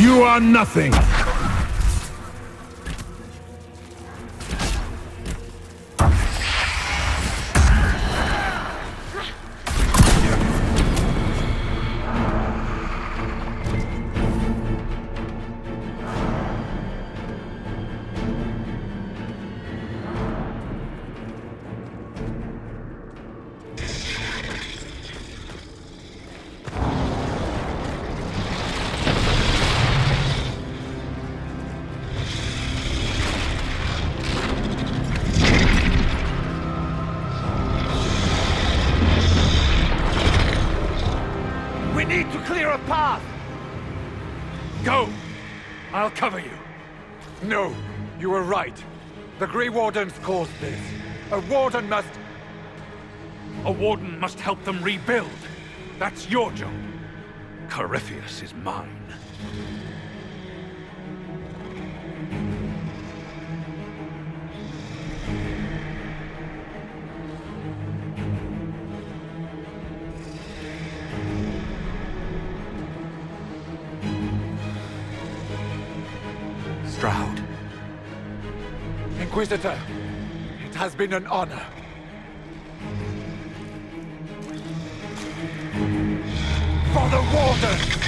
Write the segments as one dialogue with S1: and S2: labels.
S1: You are nothing!
S2: We need to clear a path!
S3: Go! I'll cover you.
S4: No, you were right. The Grey Wardens caused this. A Warden must...
S3: A Warden must help them rebuild. That's your job. Corypheus is mine.
S4: Stroud. Inquisitor, it has been an honor. For the Warden!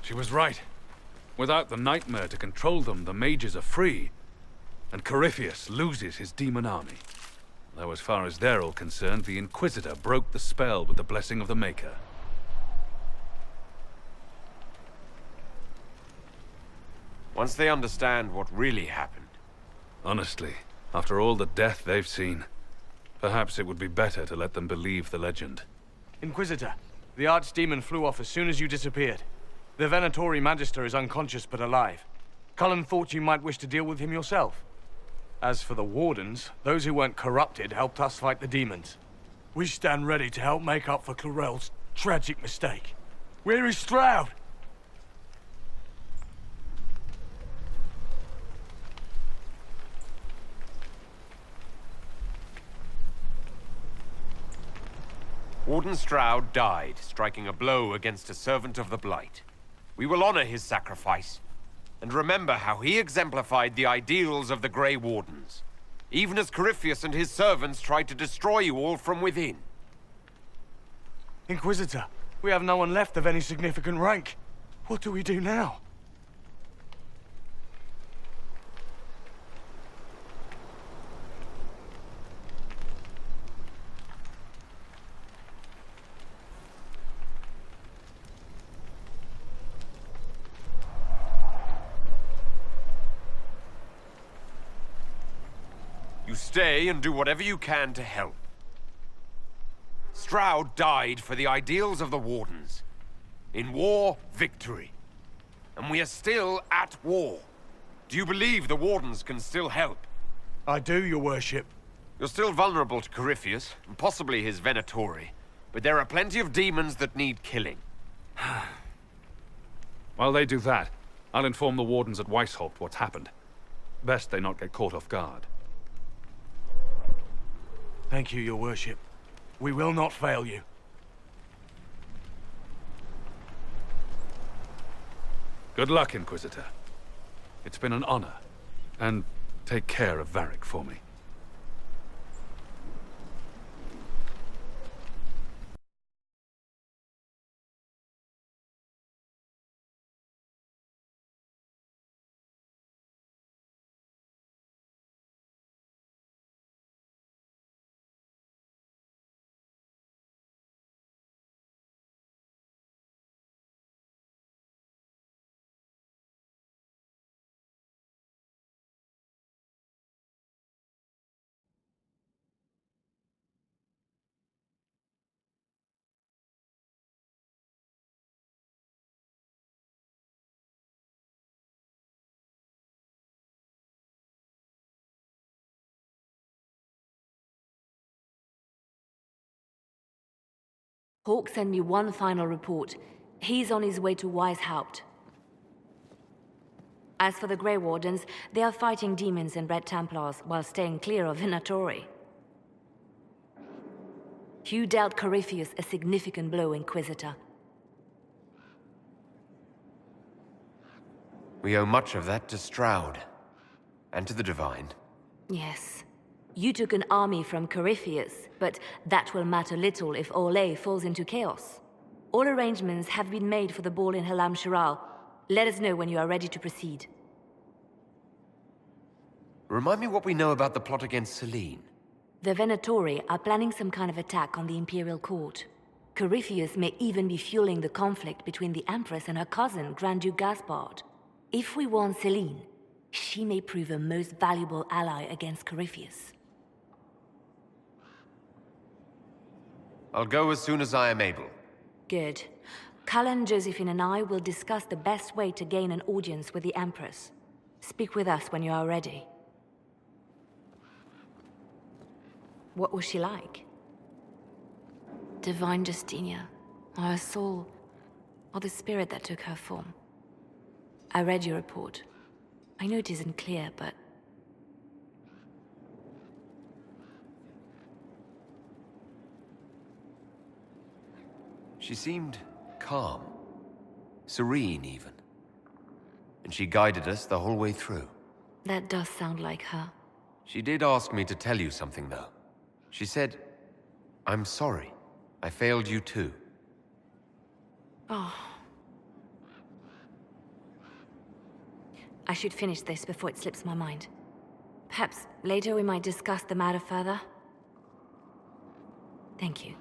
S3: She was right. Without the nightmare to control them, the mages are free. And Corypheus loses his demon army. Though as far as they're all concerned, the Inquisitor broke the spell with the blessing of the Maker.
S5: Once they understand what really happened.
S3: Honestly, after all the death they've seen, perhaps it would be better to let them believe the legend.
S2: Inquisitor, the Archdemon flew off as soon as you disappeared. The Venatori Magister is unconscious but alive. Cullen thought you might wish to deal with him yourself. As for the Wardens, those who weren't corrupted helped us fight the demons. We stand ready to help make up for Clorel's tragic mistake. Where is Stroud?
S5: Warden Stroud died, striking a blow against a servant of the Blight. We will honor his sacrifice, and remember how he exemplified the ideals of the Grey Wardens, even as Corypheus and his servants tried to destroy you all from within.
S2: Inquisitor, we have no one left of any significant rank. What do we do now?
S5: You stay and do whatever you can to help. Stroud died for the ideals of the Wardens. In war, victory. And we are still at war. Do you believe the Wardens can still help?
S2: I do, your worship.
S5: You're still vulnerable to Corypheus, and possibly his Venatori. But there are plenty of demons that need killing.
S3: While they do that, I'll inform the wardens at Weishaupt what's happened. Best they not get caught off guard.
S2: Thank you, your worship. We will not fail you.
S3: Good luck, Inquisitor. It's been an honor. And take care of Varric for me.
S1: Hawk sent me one final report. He's on his way to Weishaupt. As for the Grey Wardens, they are fighting demons and Red Templars while staying clear of Venatori. Hugh dealt Corypheus a significant blow, Inquisitor.
S5: We owe much of that to Stroud. And to the Divine.
S1: Yes. You took an army from Corypheus, but that will matter little if Orlais falls into chaos. All arrangements have been made for the ball in Halam Shiral. Let us know when you are ready to proceed.
S5: Remind me what we know about the plot against Selene.
S1: The Venatori are planning some kind of attack on the Imperial Court. Corypheus may even be fueling the conflict between the Empress and her cousin, Grand Duke Gaspard. If we warn Selene, she may prove a most valuable ally against Corypheus.
S5: I'll go as soon as I am able.
S1: Good. Cullen, Josephine and I will discuss the best way to gain an audience with the Empress. Speak with us when you are ready. What was she like? Divine Justinia, or her soul, or the spirit that took her form. I read your report. I know it isn't clear, but...
S5: She seemed calm. Serene, even. And she guided us the whole way through.
S1: That does sound like her.
S5: She did ask me to tell you something, though. She said, "I'm sorry. I failed you too."
S1: Oh. I should finish this before it slips my mind. Perhaps later we might discuss the matter further. Thank you.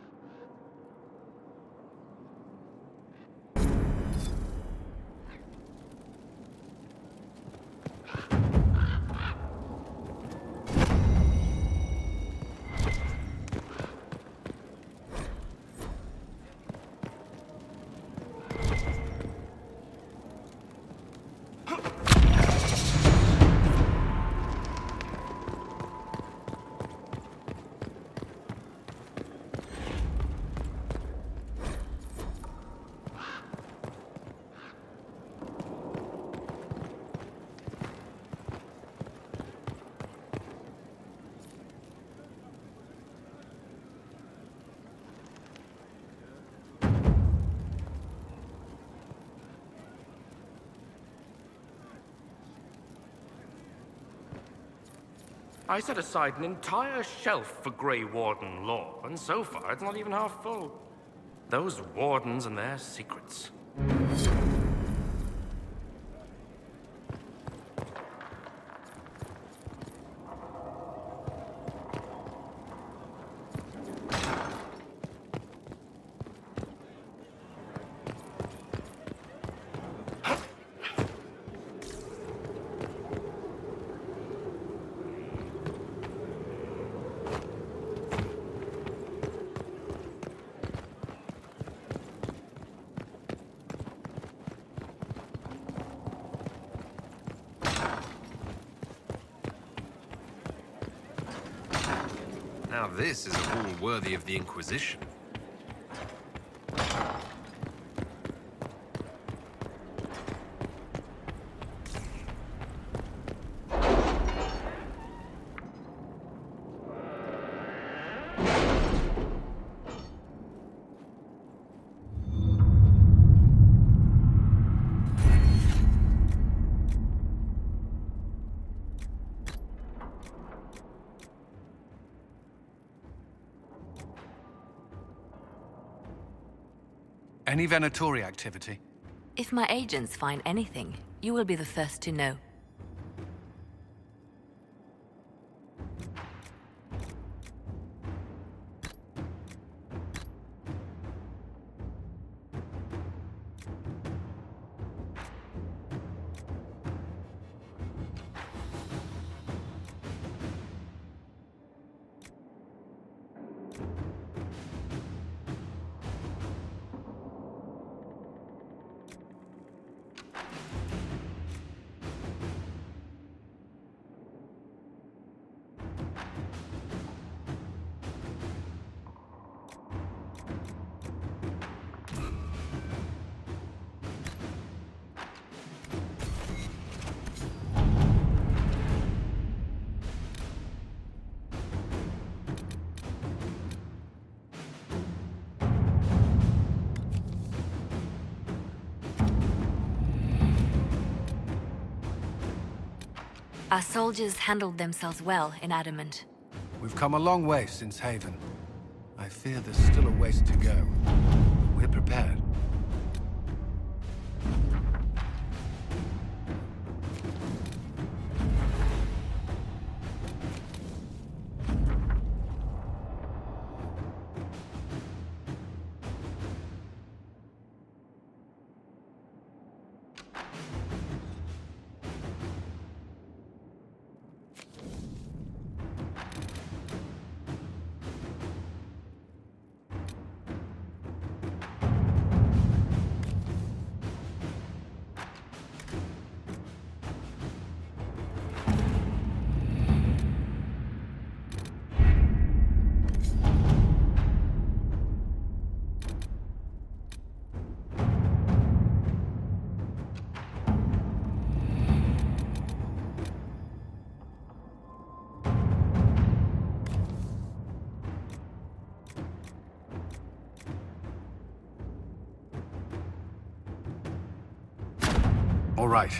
S6: I set aside an entire shelf for Grey Warden lore, and so far it's not even half full. Those Wardens and their secrets.
S5: Now this is a hall worthy of the Inquisition.
S7: Any Venatori activity?
S1: If my agents find anything, you will be the first to know. Our soldiers handled themselves well in Adamant.
S7: We've come a long way since Haven. I fear there's still a ways to go. We're prepared. All right.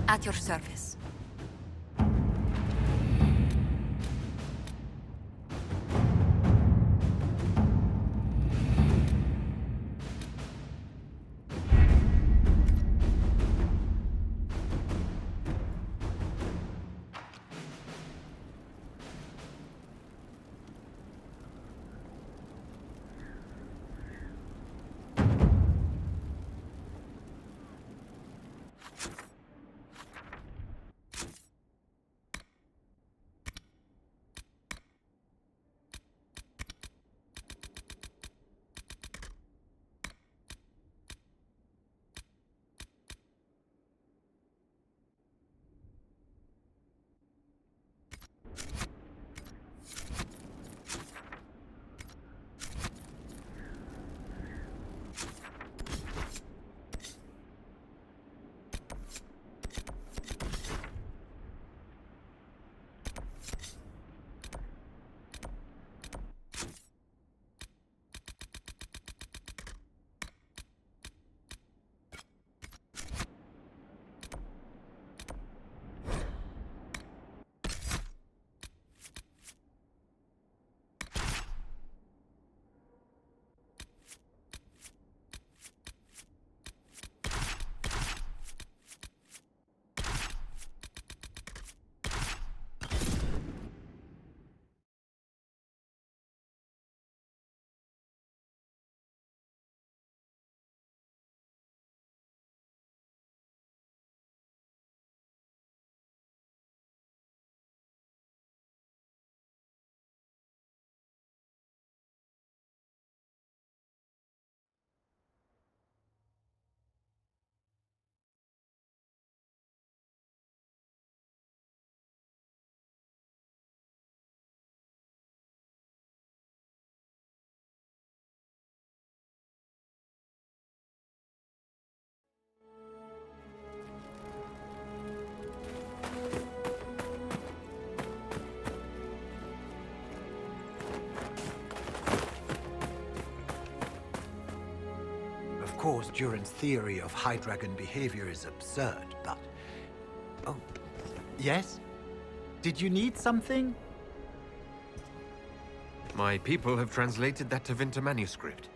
S1: At your service.
S8: course, Duran's theory of High Dragon behavior is absurd, but... Oh, yes? Did you need something?
S5: My people have translated that Tevinter manuscript.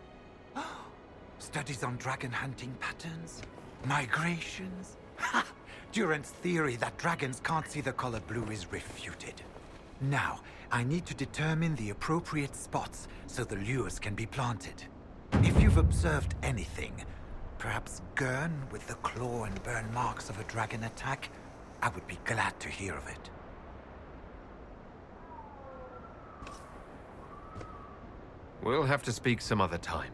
S8: Studies on dragon hunting patterns? Migrations? Ha! Duran's theory that dragons can't see the color blue is refuted. Now, I need to determine the appropriate spots so the lures can be planted. If you've observed anything, perhaps Gurn with the claw and burn marks of a dragon attack, I would be glad to hear of it.
S5: We'll have to speak some other time.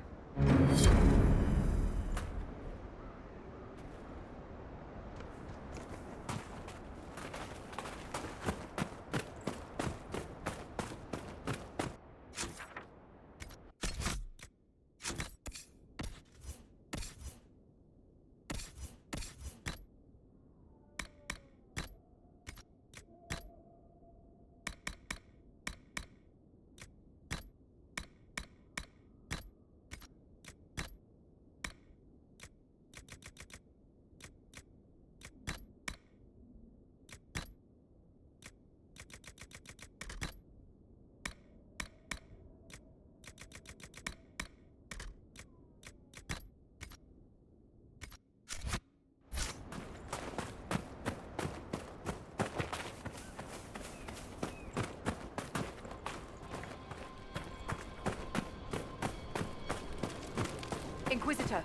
S9: Inquisitor.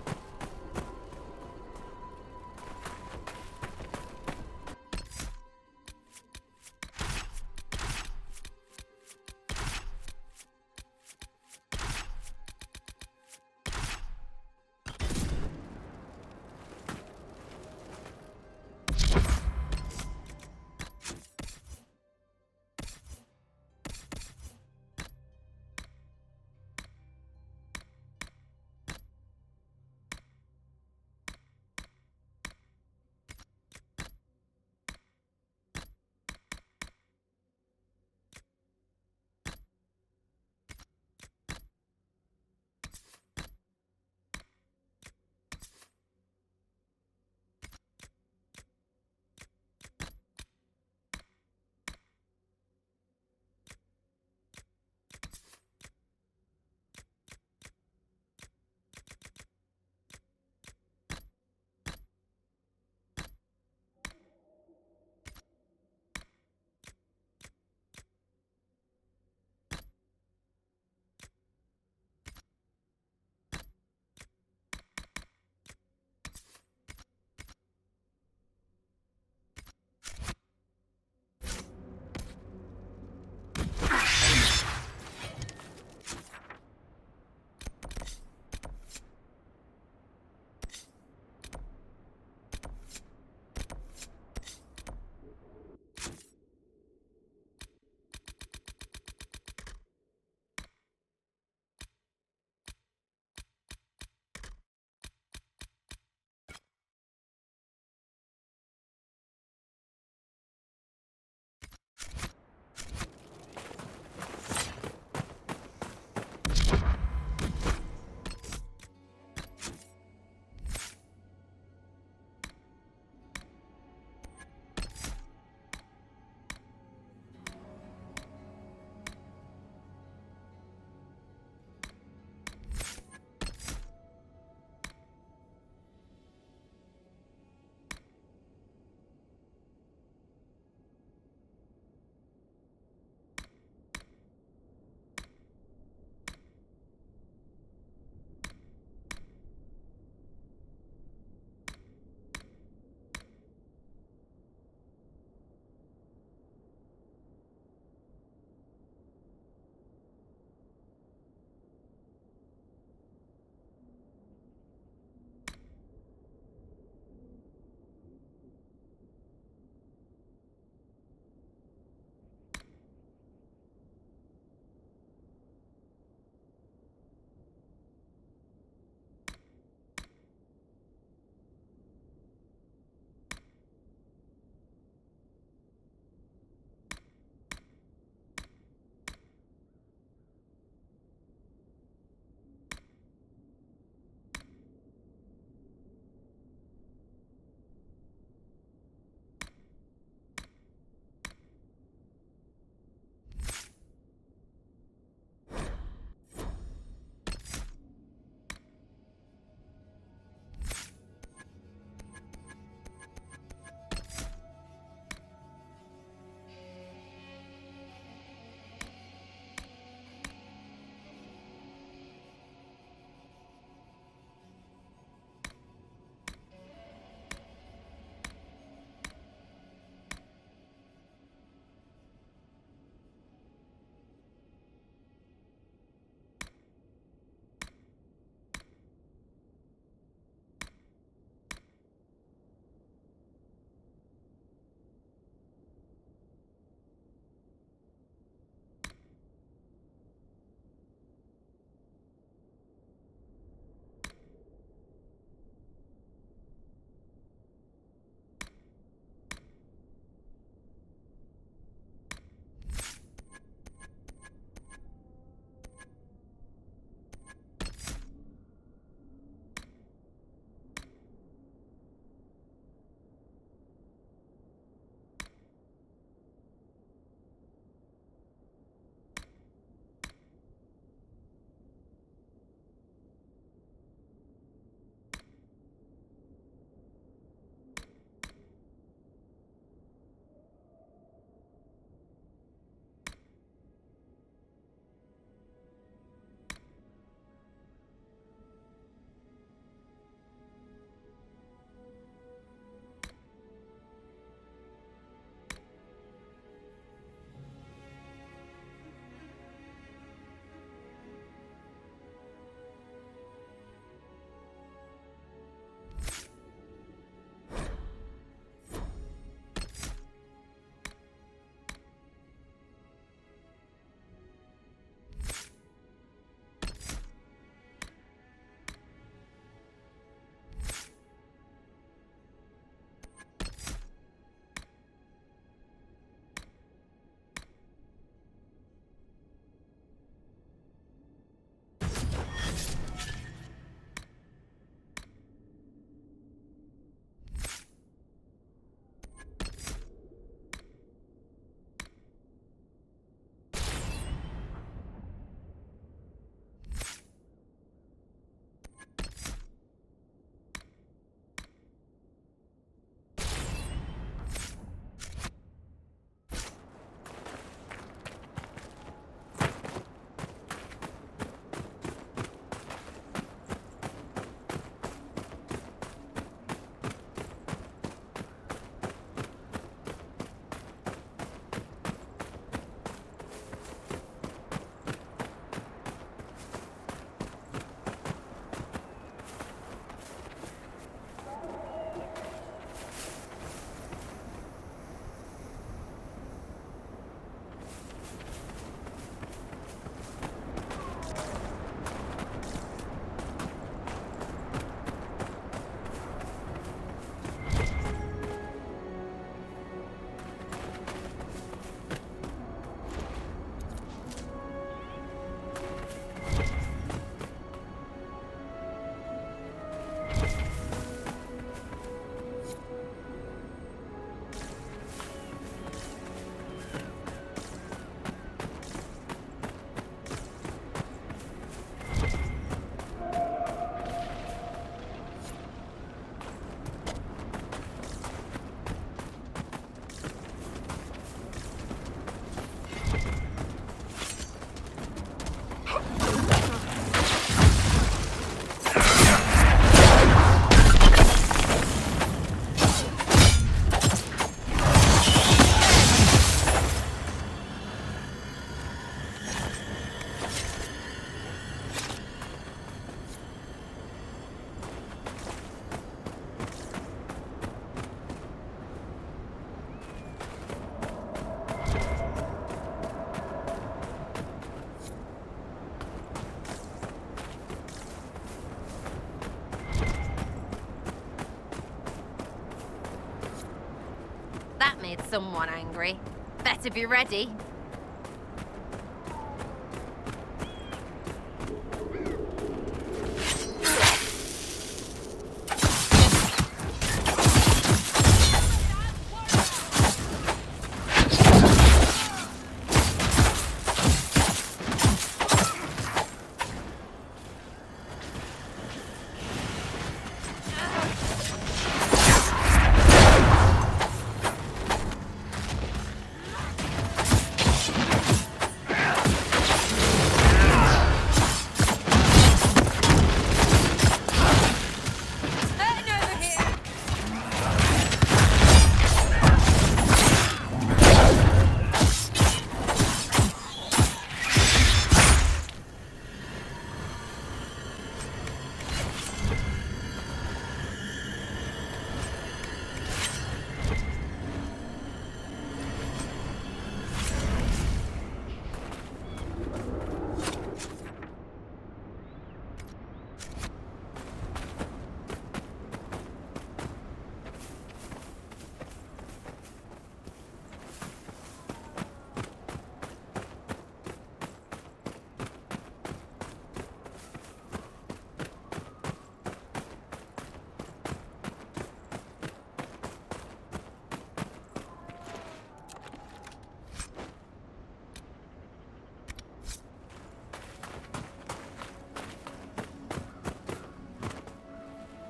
S10: made someone angry. Better be ready.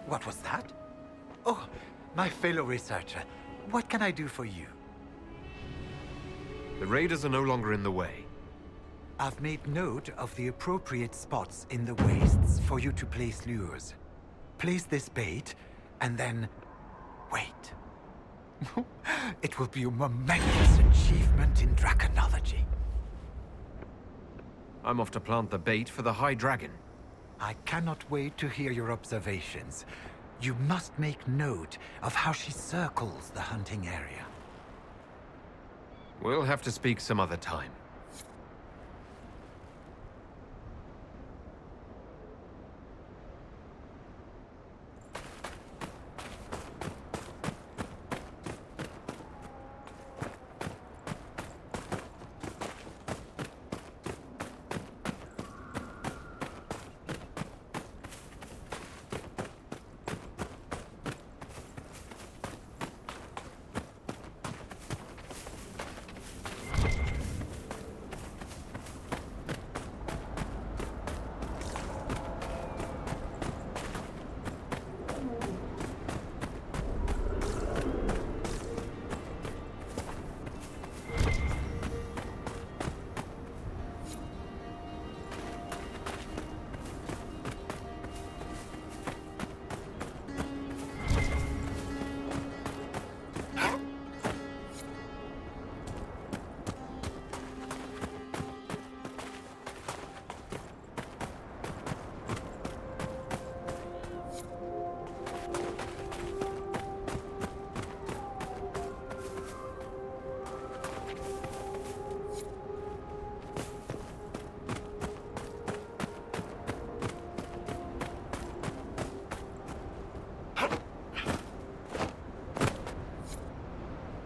S8: What was that? Oh, my fellow researcher. What can I do for you?
S5: The raiders are no longer in the way.
S8: I've made note of the appropriate spots in the wastes for you to place lures. Place this bait, and then wait. It will be a momentous achievement in draconology.
S5: I'm off to plant the bait for the High Dragon.
S8: I cannot wait to hear your observations. You must make note of how she circles the hunting area.
S5: We'll have to speak some other time.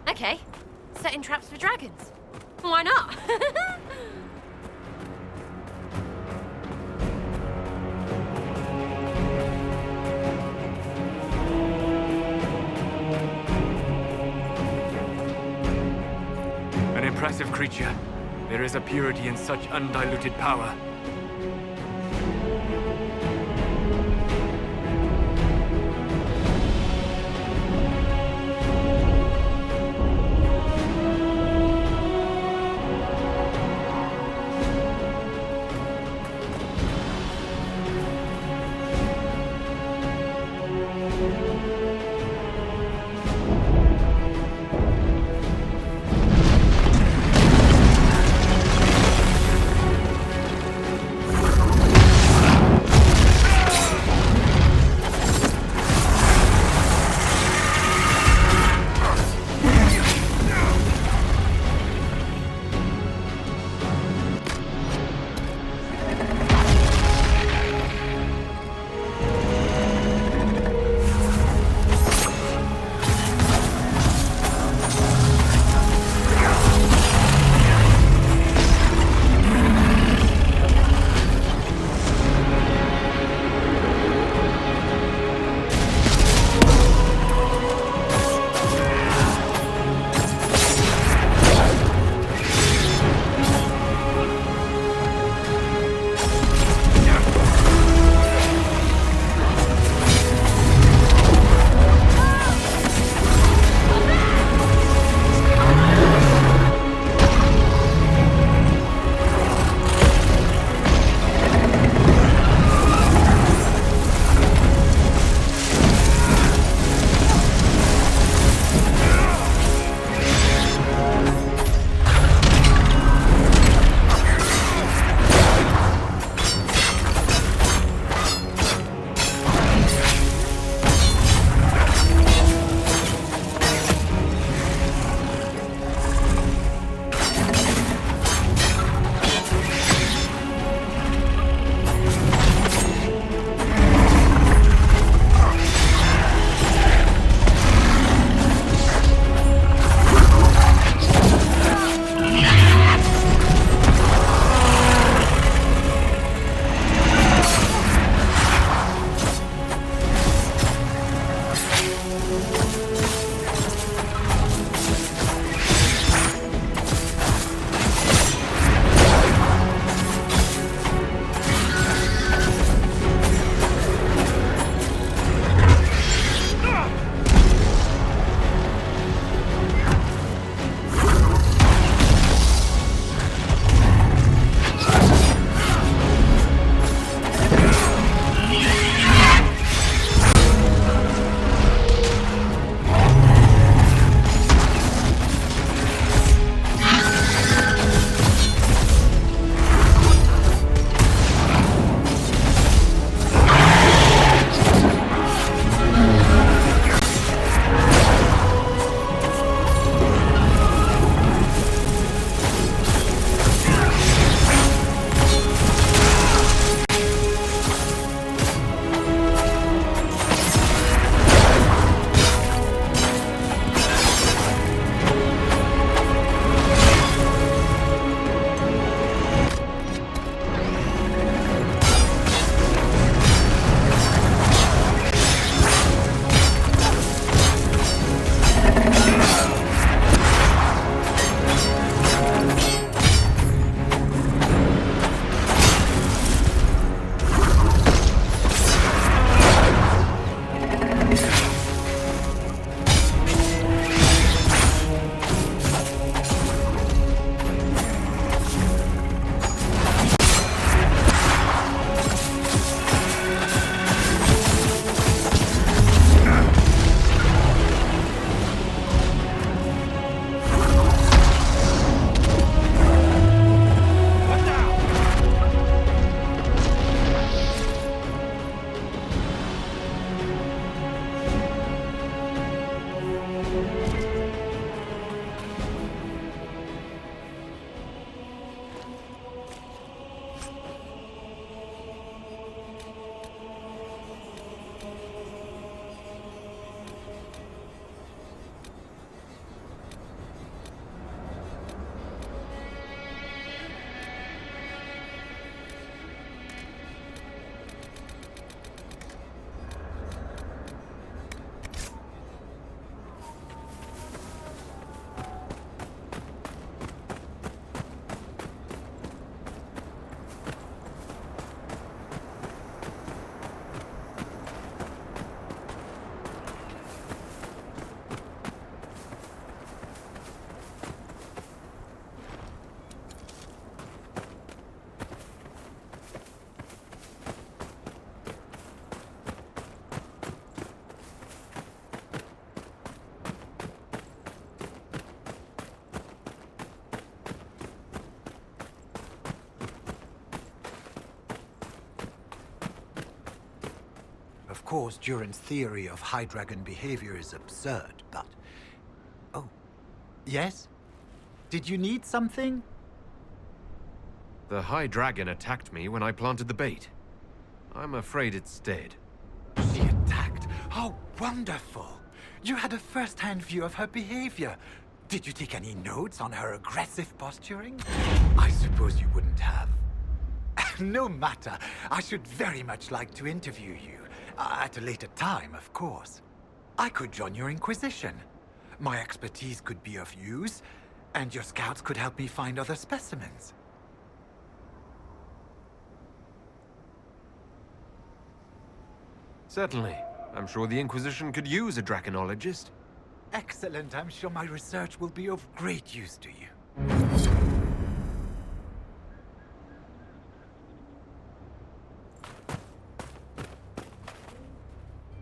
S10: Okay, setting traps for dragons. Why not?
S2: An impressive creature. There is a purity in such undiluted power.
S8: Of course, Duran's theory of High Dragon behavior is absurd, but... Oh. Yes? Did you need something?
S5: The High Dragon attacked me when I planted the bait. I'm afraid it's dead.
S8: She attacked? How wonderful! You had a first-hand view of her behavior. Did you take any notes on her aggressive posturing? I suppose you wouldn't have. No matter. I should very much like to interview you. At a later time, of course. I could join your Inquisition. My expertise could be of use, and your scouts could help me find other specimens.
S5: Certainly. I'm sure the Inquisition could use a draconologist.
S8: Excellent. I'm sure my research will be of great use to you.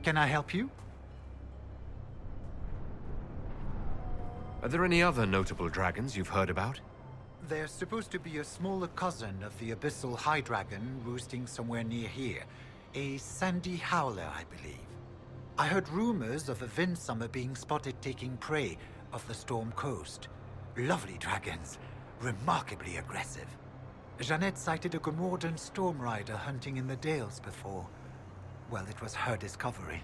S8: Can I help you?
S5: Are there any other notable dragons you've heard about?
S8: There's supposed to be a smaller cousin of the Abyssal High Dragon roosting somewhere near here. A sandy howler, I believe. I heard rumors of a Vindsummer being spotted taking prey off the Storm Coast. Lovely dragons, remarkably aggressive. Jeanette cited a Gomordan storm rider hunting in the Dales before. Well, it was her discovery.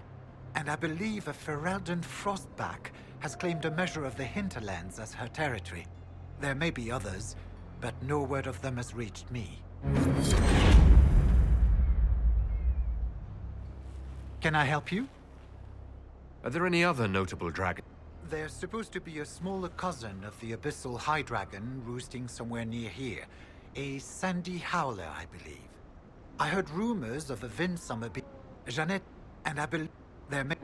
S8: And I believe a Ferelden Frostback has claimed a measure of the hinterlands as her territory. There may be others, but no word of them has reached me. Can I help you?
S5: Are there any other notable dragons?
S8: There's supposed to be a smaller cousin of the Abyssal High Dragon roosting somewhere near here. A sandy howler, I believe. I heard rumors of a Vindsummer being... Jeanette, and I believe there may...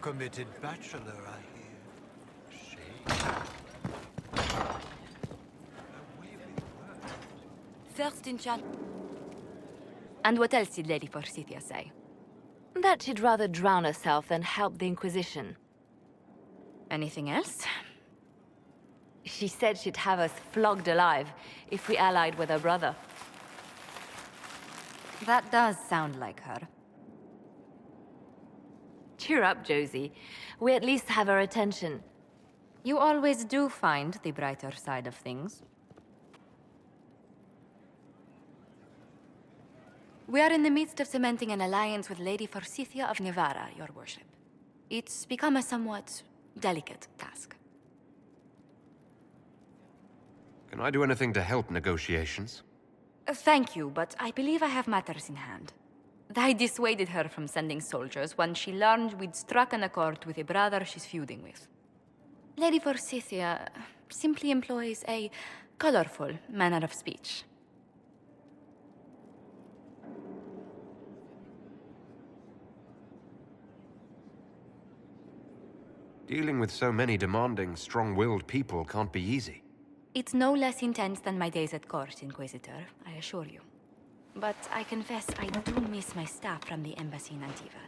S8: Committed bachelor, I hear. Shame.
S9: First in chat. And what else did Lady Forsythia say?
S1: That she'd rather drown herself than help the Inquisition.
S9: Anything else?
S1: She said she'd have us flogged alive if we allied with her brother.
S9: That does sound like her.
S1: Cheer up, Josie. We at least have her attention.
S9: You always do find the brighter side of things. We are in the midst of cementing an alliance with Lady Forsythia of Navarra, your worship. It's become a somewhat delicate task.
S5: Can I do anything to help negotiations?
S9: Thank you, but I believe I have matters in hand. I dissuaded her from sending soldiers when she learned we'd struck an accord with a brother she's feuding with. Lady Forsythia simply employs a colorful manner of speech.
S5: Dealing with so many demanding, strong-willed people can't be easy.
S9: It's no less intense than my days at court, Inquisitor, I assure you. but I confess I do miss my staff from the embassy in Antiva.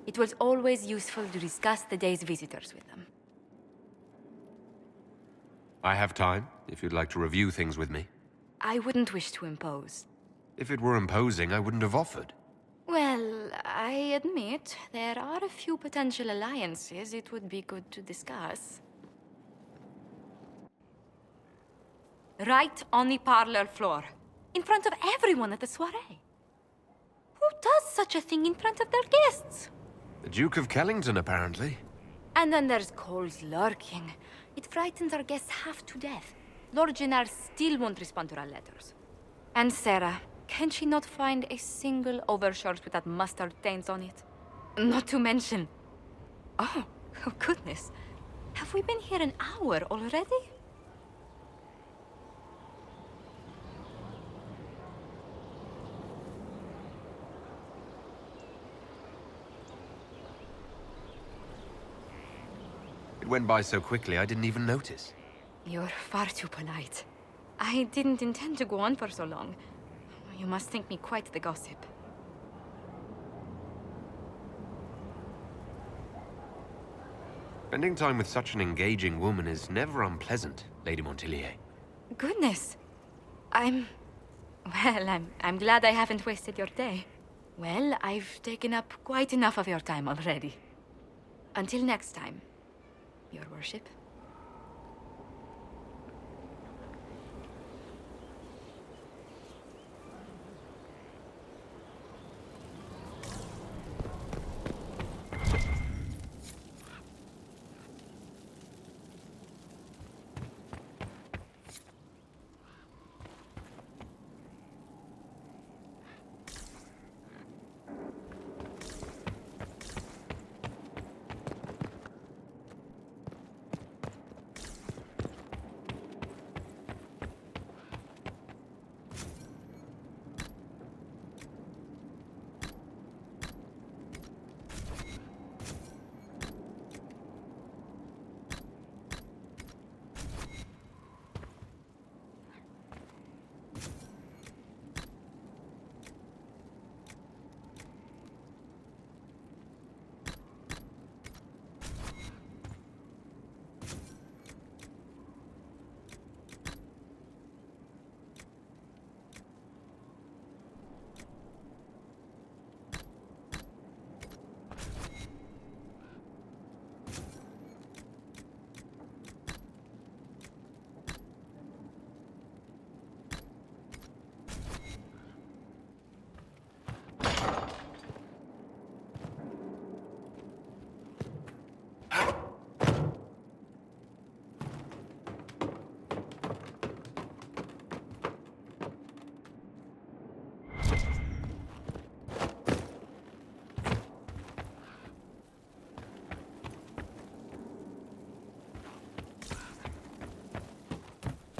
S9: It was always useful to discuss the day's visitors with them.
S5: I have time, if you'd like to review things with me.
S9: I wouldn't wish to impose.
S5: If it were imposing, I wouldn't have offered.
S9: Well, I admit there are a few potential alliances it would be good to discuss. Right on the parlor floor, in front of everyone at the soiree. Who does such a thing in front of their guests?
S5: The Duke of Kellington, apparently.
S9: And then there's Cole's lurking. It frightens our guests half to death. Lord Jennar still won't respond to our letters. And Sarah, can she not find a single overshirt with that mustard taint on it? Not to mention... Oh goodness. Have we been here an hour already?
S5: It went by so quickly I didn't even notice.
S9: You're far too polite. I didn't intend to go on for so long. You must think me quite the gossip.
S5: Spending time with such an engaging woman is never unpleasant, Lady Montilier.
S9: Goodness. I'm glad I haven't wasted your day. Well, I've taken up quite enough of your time already. Until next time, Your Worship.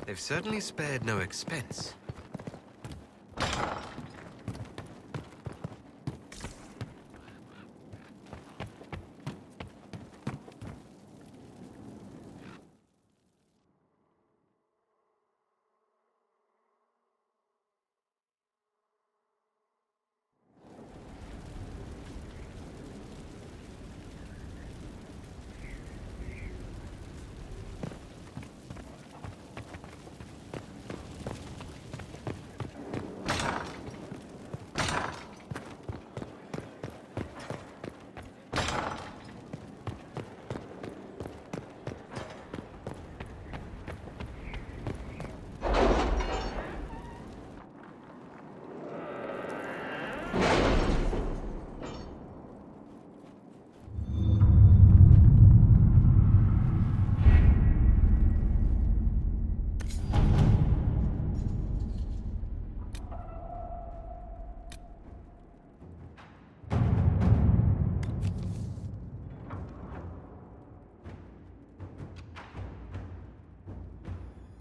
S5: They've certainly spared no expense.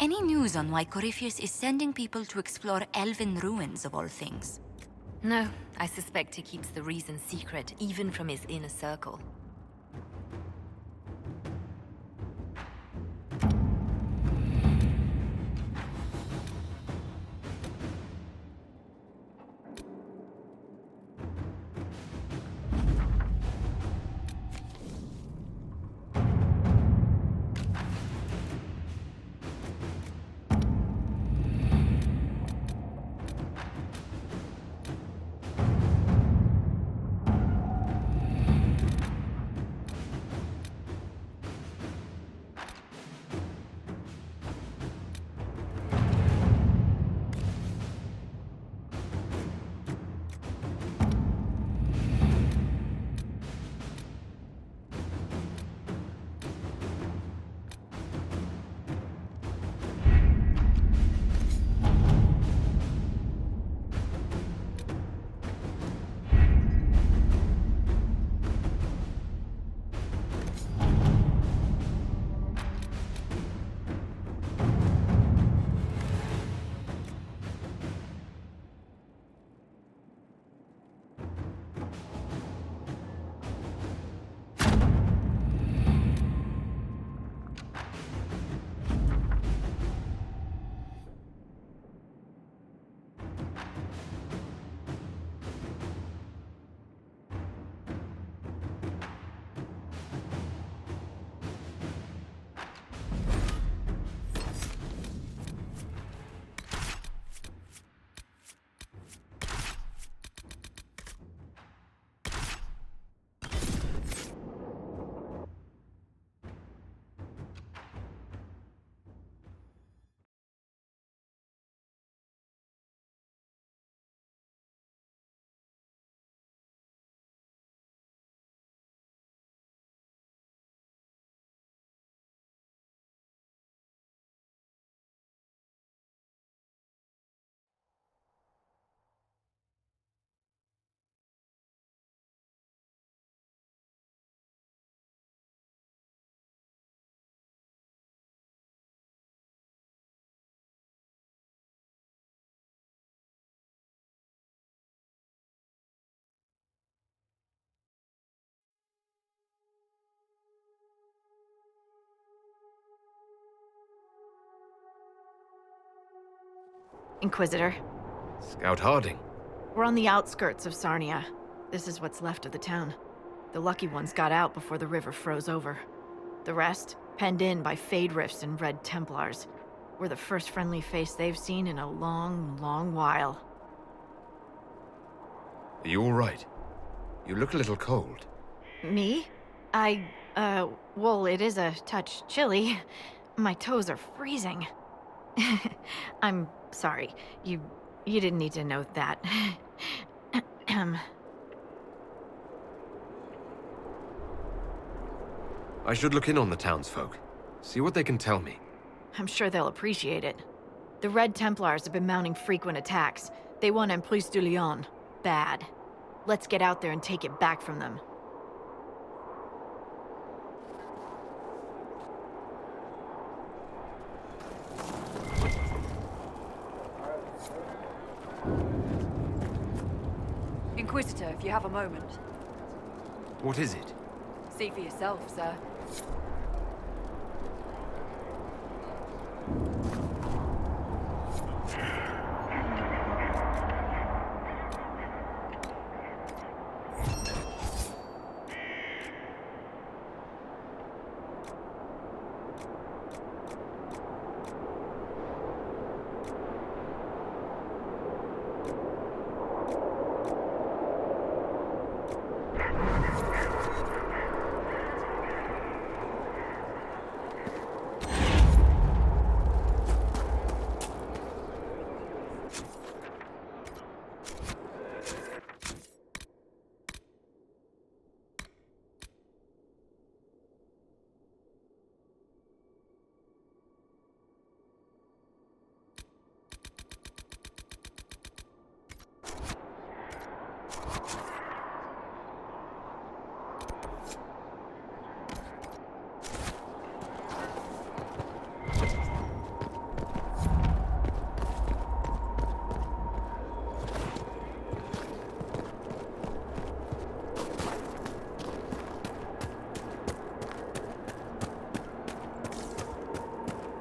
S1: Any news on why Corypheus is sending people to explore elven ruins of all things? No, I suspect he keeps the reason secret, even from his inner circle.
S11: Inquisitor.
S5: Scout Harding.
S11: We're on the outskirts of Sarnia. This is what's left of the town. The lucky ones got out before the river froze over. The rest, penned in by Fade Rifts and Red Templars. We're the first friendly face they've seen in a long, long while.
S5: Are you all right? You look a little cold.
S11: Me? Well, it is a touch chilly. My toes are freezing. I'm sorry. You didn't need to know that.
S5: I should look in on the townsfolk. See what they can tell me.
S11: I'm sure they'll appreciate it. The Red Templars have been mounting frequent attacks. They want Emprise de Lyon. Bad. Let's get out there and take it back from them.
S12: Inquisitor, if you have a moment.
S5: What is it?
S12: See for yourself, sir.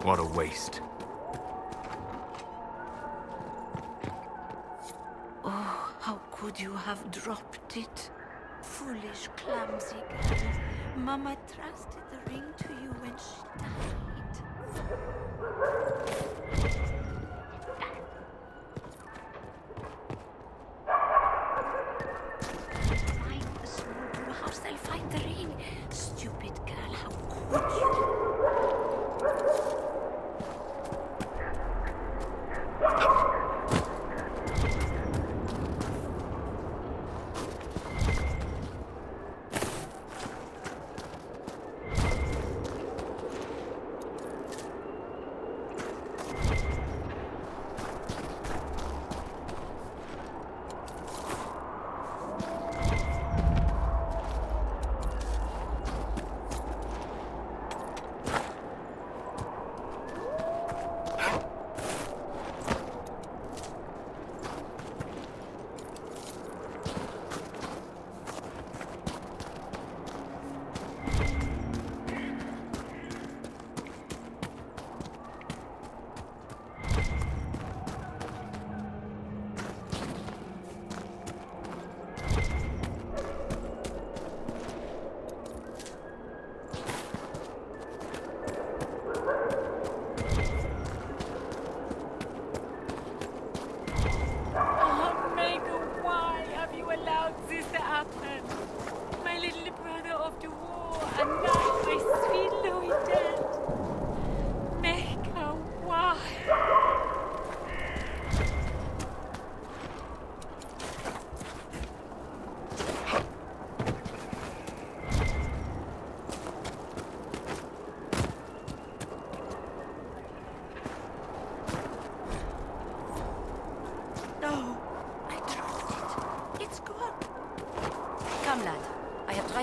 S5: What a waste.
S13: Oh, how could you have dropped it? Foolish, clumsy girl. Mama trusted the ring to you when she died. Find the small brew house, they'll find the ring. Stupid girl, how could you?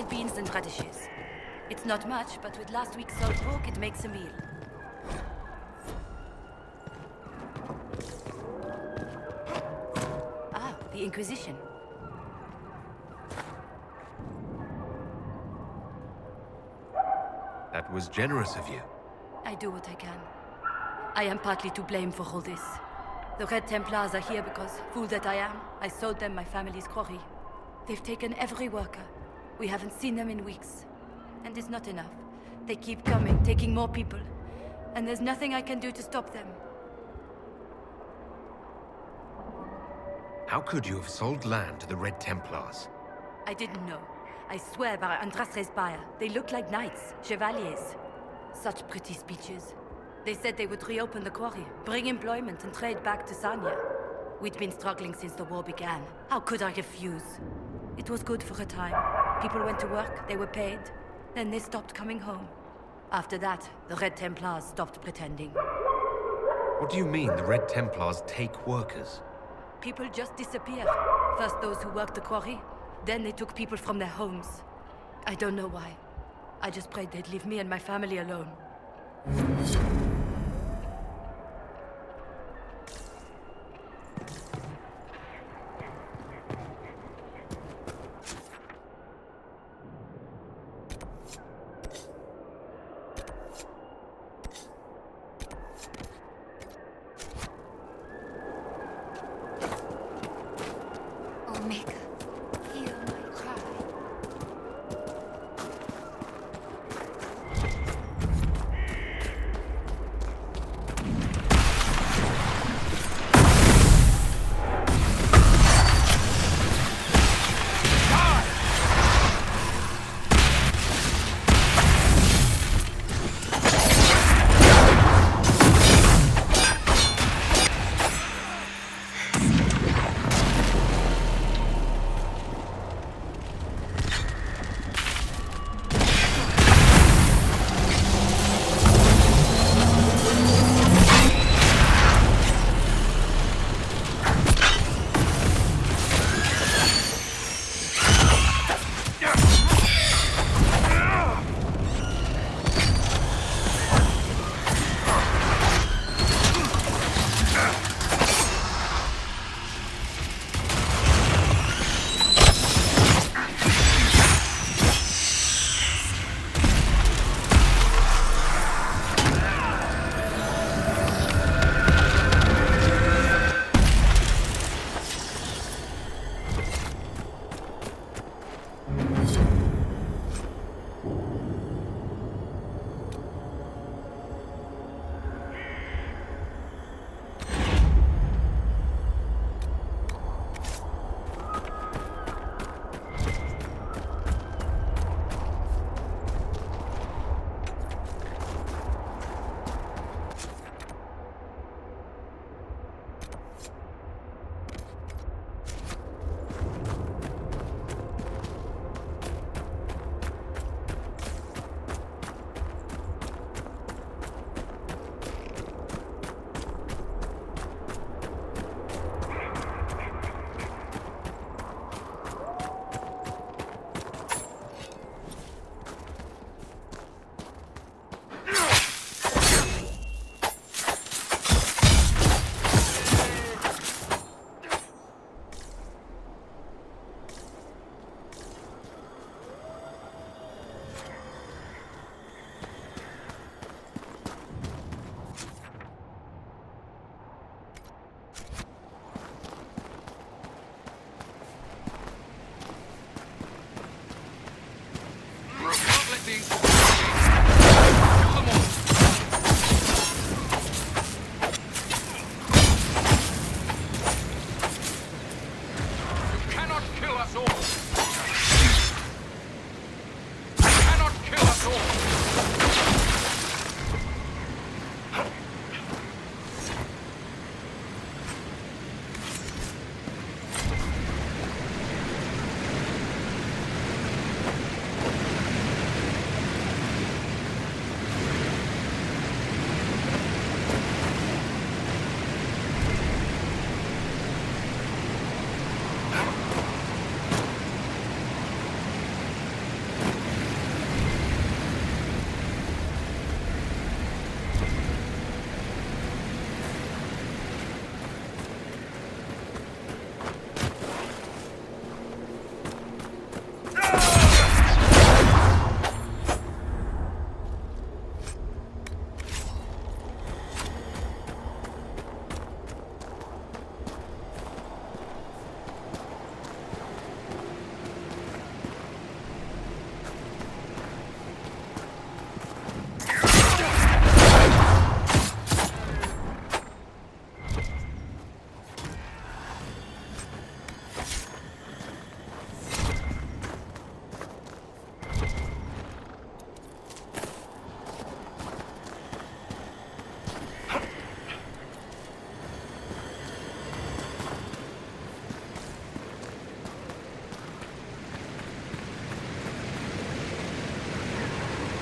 S1: Beans and radishes. It's not much, but with last week's salt pork, it makes a meal. Ah, the Inquisition.
S5: That was generous of you.
S1: I do what I can. I am partly to blame for all this.
S12: The Red Templars are here because, fool that I am, I sold them my family's quarry. They've taken every worker. We haven't seen them in weeks. And it's not enough. They keep coming, taking more people. And there's nothing I can do to stop them.
S5: How could you have sold land to the Red Templars?
S12: I didn't know. I swear by Andras's Spire, they look like knights, chevaliers. Such pretty speeches. They said they would reopen the quarry, bring employment and trade back to Sarnia. We'd been struggling since the war began. How could I refuse? It was good for a time. People went to work, they were paid. Then they stopped coming home. After that, the Red Templars stopped pretending.
S5: What do you mean the Red Templars take workers?
S12: People just disappear. First those who worked the quarry, then they took people from their homes. I don't know why. I just prayed they'd leave me and my family alone.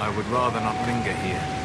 S3: I would rather not linger here.